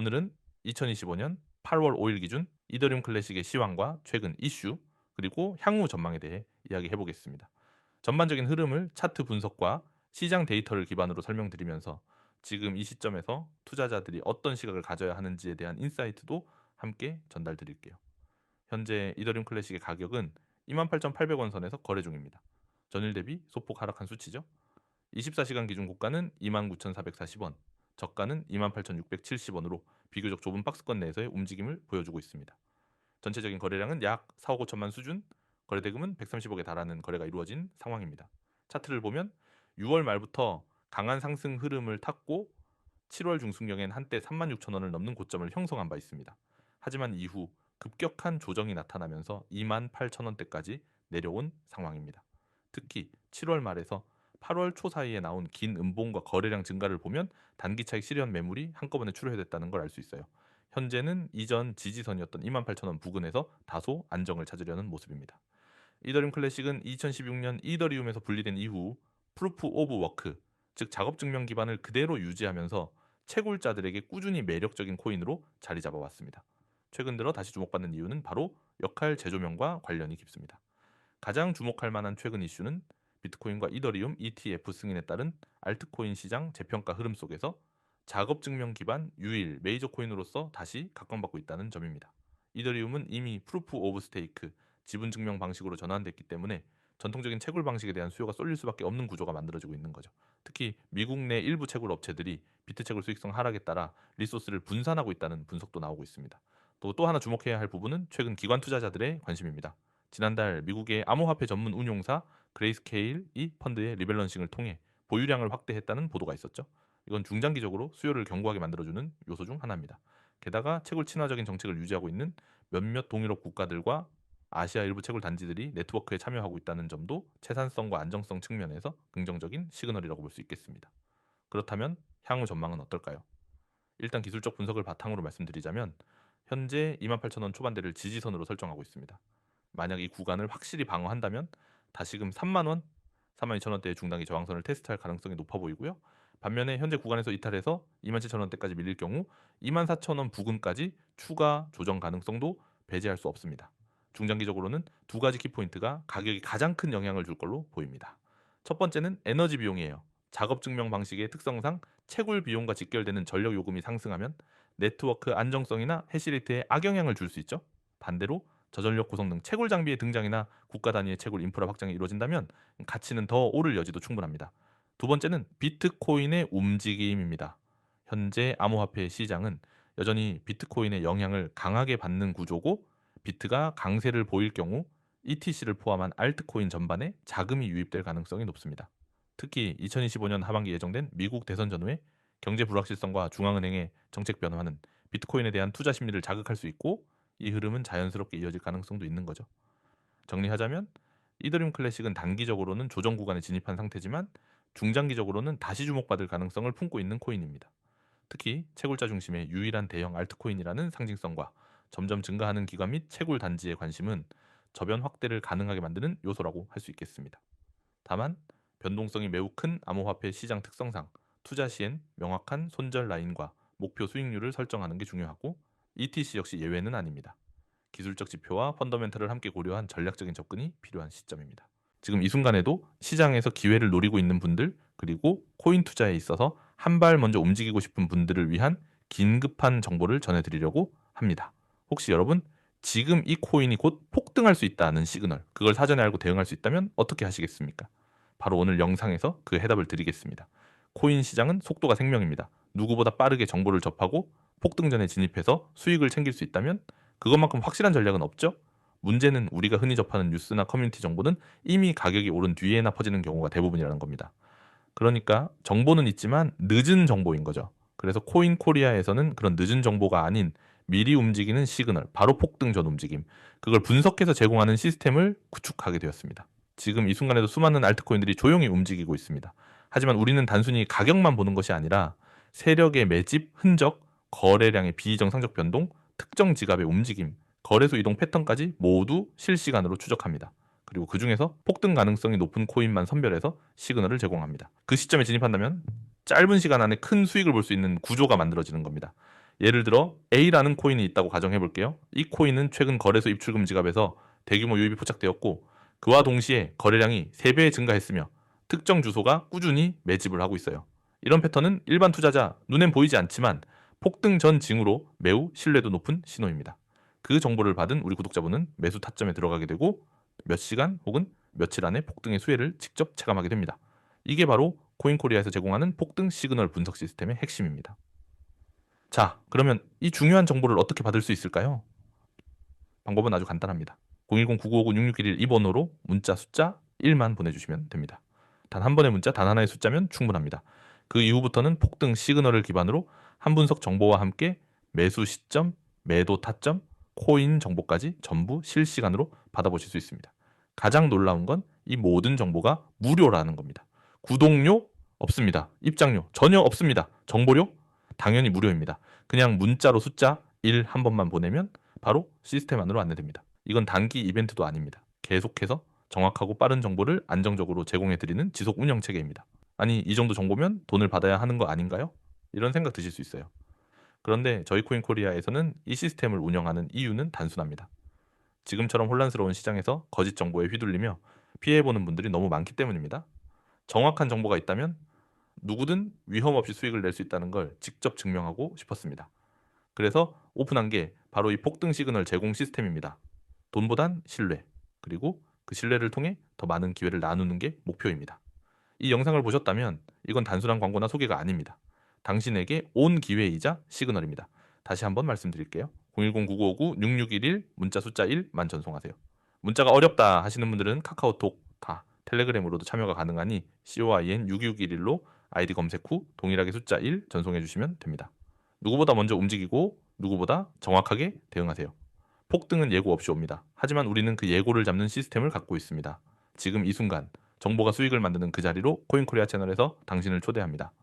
오늘은 2025년 8월 5일 기준 이더리움 클래식의 시황과 최근 이슈, 그리고 향후 전망에 대해 이야기해 보겠습니다. 전반적인 흐름을 차트 분석과 시장 데이터를 기반으로 설명드리면서 지금 이 시점에서 투자자들이 어떤 시각을 가져야 하는지에 대한 인사이트도 함께 전달 드릴게요. 현재 이더리움 클래식의 가격은 28,800원 선에서 거래 중입니다. 전일 대비 소폭 하락한 수치죠. 24시간 기준 고가는 29,440원, 저가는 28,670원으로 비교적 좁은 박스권 내에서의 움직임을 보여주고 있습니다. 전체적인 거래량은 약 4억 5천만 수준, 거래대금은 130억에 달하는 거래가 이루어진 상황입니다. 차트를 보면 6월 말부터 강한 상승 흐름을 탔고 7월 중순경엔 한때 36,000원을 넘는 고점을 형성한 바 있습니다. 하지만 이후 급격한 조정이 나타나면서 28,000원대까지 내려온 상황입니다. 특히 7월 말에서 8월 초 사이에 나온 긴 음봉과 거래량 증가를 보면 단기 차익 실현 매물이 한꺼번에 출회됐다는 걸 알 수 있어요. 현재는 이전 지지선이었던 28,000원 부근에서 다소 안정을 찾으려는 모습입니다. 이더리움 클래식은 2016년 이더리움에서 분리된 이후 프루프 오브 워크, 즉 작업 증명 기반을 그대로 유지하면서 채굴자들에게 꾸준히 매력적인 코인으로 자리 잡아왔습니다. 최근 들어 다시 주목받는 이유는 바로 역할 재조명과 관련이 깊습니다. 가장 주목할 만한 최근 이슈는 비트코인과 이더리움 ETF 승인에 따른 알트코인 시장 재평가 흐름 속에서 작업 증명 기반 유일 메이저 코인으로서 다시 각광받고 있다는 점입니다. 이더리움은 이미 프루프 오브 스테이크, 지분 증명 방식으로 전환됐기 때문에 전통적인 채굴 방식에 대한 수요가 쏠릴 수밖에 없는 구조가 만들어지고 있는 거죠. 특히 미국 내 일부 채굴 업체들이 비트 채굴 수익성 하락에 따라 리소스를 분산하고 있다는 분석도 나오고 있습니다. 또 하나 주목해야 할 부분은 최근 기관 투자자들의 관심입니다. 지난달 미국의 암호화폐 전문 운용사 그레이스케일이 펀드의 리밸런싱을 통해 보유량을 확대했다는 보도가 있었죠. 이건 중장기적으로 수요를 견고하게 만들어주는 요소 중 하나입니다. 게다가 채굴 친화적인 정책을 유지하고 있는 몇몇 동유럽 국가들과 아시아 일부 채굴 단지들이 네트워크에 참여하고 있다는 점도 채산성과 안정성 측면에서 긍정적인 시그널이라고 볼 수 있겠습니다. 그렇다면 향후 전망은 어떨까요? 일단 기술적 분석을 바탕으로 말씀드리자면 현재 28,000원 초반대를 지지선으로 설정하고 있습니다. 만약 이 구간을 확실히 방어한다면 다시금 3만 원, 32,000원대의 중단기 저항선을 테스트할 가능성이 높아 보이고요. 반면에 현재 구간에서 이탈해서 27,000원대까지 밀릴 경우 24,000원 부근까지 추가 조정 가능성도 배제할 수 없습니다. 중장기적으로는 두 가지 키포인트가 가격이 가장 큰 영향을 줄 걸로 보입니다. 첫 번째는 에너지 비용이에요. 작업 증명 방식의 특성상 채굴 비용과 직결되는 전력 요금이 상승하면 네트워크 안정성이나 해시레이트에 악영향을 줄 수 있죠. 반대로 저전력 구성 등 채굴 장비의 등장이나 국가 단위의 채굴 인프라 확장이 이루어진다면 가치는 더 오를 여지도 충분합니다. 두 번째는 비트코인의 움직임입니다. 현재 암호화폐 시장은 여전히 비트코인의 영향을 강하게 받는 구조고 비트가 강세를 보일 경우 ETC를 포함한 알트코인 전반에 자금이 유입될 가능성이 높습니다. 특히 2025년 하반기 예정된 미국 대선 전후에 경제 불확실성과 중앙은행의 정책 변화는 비트코인에 대한 투자 심리를 자극할 수 있고 이 흐름은 자연스럽게 이어질 가능성도 있는 거죠. 정리하자면 이더리움 클래식은 단기적으로는 조정 구간에 진입한 상태지만 중장기적으로는 다시 주목받을 가능성을 품고 있는 코인입니다. 특히 채굴자 중심의 유일한 대형 알트코인이라는 상징성과 점점 증가하는 기관 및 채굴 단지의 관심은 저변 확대를 가능하게 만드는 요소라고 할 수 있겠습니다. 다만 변동성이 매우 큰 암호화폐 시장 특성상 투자 시엔 명확한 손절 라인과 목표 수익률을 설정하는 게 중요하고 ETC 역시 예외는 아닙니다. 기술적 지표와 펀더멘털을 함께 고려한 전략적인 접근이 필요한 시점입니다. 지금 이 순간에도 시장에서 기회를 노리고 있는 분들, 그리고 코인 투자에 있어서 한 발 먼저 움직이고 싶은 분들을 위한 긴급한 정보를 전해드리려고 합니다. 혹시 여러분 지금 이 코인이 곧 폭등할 수 있다는 시그널, 그걸 사전에 알고 대응할 수 있다면 어떻게 하시겠습니까? 바로 오늘 영상에서 그 해답을 드리겠습니다. 코인 시장은 속도가 생명입니다. 누구보다 빠르게 정보를 접하고 폭등 전에 진입해서 수익을 챙길 수 있다면 그것만큼 확실한 전략은 없죠? 문제는 우리가 흔히 접하는 뉴스나 커뮤니티 정보는 이미 가격이 오른 뒤에나 퍼지는 경우가 대부분이라는 겁니다. 그러니까 정보는 있지만 늦은 정보인 거죠. 그래서 코인 코리아에서는 그런 늦은 정보가 아닌 미리 움직이는 시그널, 바로 폭등 전 움직임, 그걸 분석해서 제공하는 시스템을 구축하게 되었습니다. 지금 이 순간에도 수많은 알트코인들이 조용히 움직이고 있습니다. 하지만 우리는 단순히 가격만 보는 것이 아니라 세력의 매집, 흔적, 거래량의 비정상적 변동, 특정 지갑의 움직임, 거래소 이동 패턴까지 모두 실시간으로 추적합니다. 그리고 그 중에서 폭등 가능성이 높은 코인만 선별해서 시그널을 제공합니다. 그 시점에 진입한다면 짧은 시간 안에 큰 수익을 볼 수 있는 구조가 만들어지는 겁니다. 예를 들어 A라는 코인이 있다고 가정해 볼게요. 이 코인은 최근 거래소 입출금 지갑에서 대규모 유입이 포착되었고 그와 동시에 거래량이 3배 증가했으며 특정 주소가 꾸준히 매집을 하고 있어요. 이런 패턴은 일반 투자자 눈엔 보이지 않지만 폭등 전 징후로 매우 신뢰도 높은 신호입니다. 그 정보를 받은 우리 구독자분은 매수 타점에 들어가게 되고 몇 시간 혹은 며칠 안에 폭등의 수혜를 직접 체감하게 됩니다. 이게 바로 코인코리아에서 제공하는 폭등 시그널 분석 시스템의 핵심입니다. 자, 그러면 이 중요한 정보를 어떻게 받을 수 있을까요? 방법은 아주 간단합니다. 010-9959-6611 이 번호로 문자 숫자 1만 보내주시면 됩니다. 단 한 번의 문자, 단 하나의 숫자면 충분합니다. 그 이후부터는 폭등 시그널을 기반으로 한 분석 정보와 함께 매수 시점, 매도 타점, 코인 정보까지 전부 실시간으로 받아보실 수 있습니다. 가장 놀라운 건 이 모든 정보가 무료라는 겁니다. 구독료 없습니다. 입장료 전혀 없습니다. 정보료 당연히 무료입니다. 그냥 문자로 숫자 1 한 번만 보내면 바로 시스템 안으로 안내됩니다. 이건 단기 이벤트도 아닙니다. 계속해서 정확하고 빠른 정보를 안정적으로 제공해드리는 지속 운영 체계입니다. 아니, 이 정도 정보면 돈을 받아야 하는 거 아닌가요? 이런 생각 드실 수 있어요. 그런데 저희 코인코리아에서는 이 시스템을 운영하는 이유는 단순합니다. 지금처럼 혼란스러운 시장에서 거짓 정보에 휘둘리며 피해보는 분들이 너무 많기 때문입니다. 정확한 정보가 있다면 누구든 위험 없이 수익을 낼 수 있다는 걸 직접 증명하고 싶었습니다. 그래서 오픈한 게 바로 이 폭등 시그널 제공 시스템입니다. 돈보단 신뢰, 그리고 그 신뢰를 통해 더 많은 기회를 나누는 게 목표입니다. 이 영상을 보셨다면 이건 단순한 광고나 소개가 아닙니다. 당신에게 온 기회이자 시그널입니다. 다시 한번 말씀드릴게요. 010-9959-6611 문자 숫자 1만 전송하세요. 문자가 어렵다 하시는 분들은 카카오톡, 텔레그램으로도 참여가 가능하니 COIN6611로 아이디 검색 후 동일하게 숫자 1 전송해 주시면 됩니다. 누구보다 먼저 움직이고 누구보다 정확하게 대응하세요. 폭등은 예고 없이 옵니다. 하지만 우리는 그 예고를 잡는 시스템을 갖고 있습니다. 지금 이 순간 정보가 수익을 만드는 그 자리로 코인코리아 채널에서 당신을 초대합니다.